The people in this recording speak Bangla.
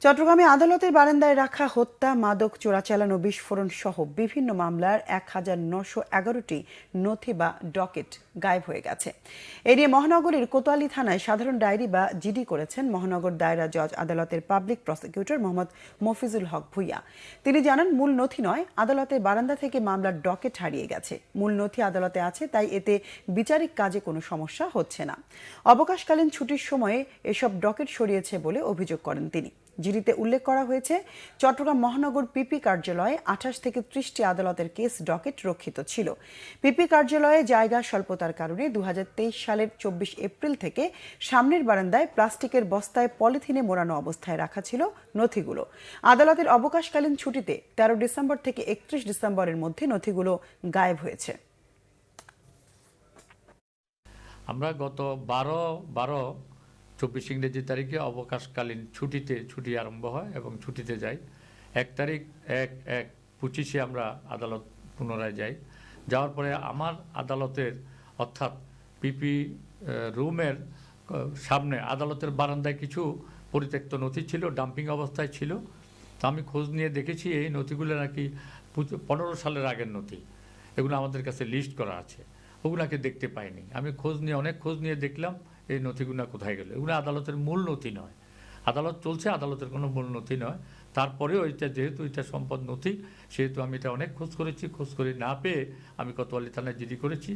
চট্টগ্রামে আদালতের বারান্দায় রাখা হত্যা, মাদক চোরাচালান ও বিস্ফোরণ সহ বিভিন্ন মামলার ১,৯১১টি নথি বা ডকেট গায়েব হয়ে গেছে। এ নিয়ে মহানগরীর কোতোয়ালি থানায় সাধারণ ডায়েরি বা জিডি করেছেন মহানগর দায়রা জজ আদালতের পাবলিক প্রসিকিউটর মোহাম্মদ মফিজুল হক ভূঁইয়া। তিনি জানান, মূল নথি নয়, আদালতের বারান্দা থেকে মামলার ডকেট হারিয়ে গেছে। মূল নথি আদালতে আছে, তাই এতে বিচারিক কাজে কোনো সমস্যা হচ্ছে না। অবকাশকালীন ছুটির সময়ে এসব ডকেট সরিয়েছে বলে অভিযোগ করেন তিনি। জিডিতে উল্লেখ করা হয়েছে, চট্টগ্রাম মহানগর পিপি কার্যালয়ে ২৮ থেকে ৩০টি আদালতের কেস ডকেট রক্ষিত ছিল। পিপি কার্যালয়ে জায়গা স্বল্পতার কারণে ২০২৩ সালের ২৪ এপ্রিল থেকে সামনের বারান্দায় প্লাস্টিকের বস্তায় পলিথিনে মোড়ানো অবস্থায় রাখা ছিল নথিগুলো। আদালতের অবকাশকালীন ছুটিতে ১৩ ডিসেম্বর থেকে ৩১ ডিসেম্বরের মধ্যে নথিগুলো গায়েব হয়েছে। আমরা গত ১২/১২/২৪ ইংরেজি তারিখে অবকাশকালীন ছুটি আরম্ভ হয় এবং ছুটিতে যাই। ১ তারিখ ১/১/২৫ আমরা আদালত পুনরায় যাই। যাওয়ার পরে আমার আদালতের অর্থাৎ পিপি রুমের সামনে আদালতের বারান্দায় কিছু পরিত্যক্ত নথি ছিল, ডাম্পিং অবস্থায় ছিল। তা আমি খোঁজ নিয়ে দেখেছি এই নথিগুলো নাকি ১৫ সালের আগের নথি। এগুলো আমাদের কাছে লিস্ট করা আছে, ওগুলাকে দেখতে পাইনি। আমি অনেক খোঁজ নিয়ে দেখলাম এই নথিগুলো কোথায় গেল। এগুলো আদালতের মূল নথি নয়, আদালত চলছে, আদালতের কোনো মূল নথি নয়। তারপরেও যেহেতু এটা সম্পদ নথি, সেহেতু আমি এটা অনেক খোঁজ করেছি, খোঁজ করে না পেয়ে আমি কোতোয়ালি থানায় জিডি করেছি।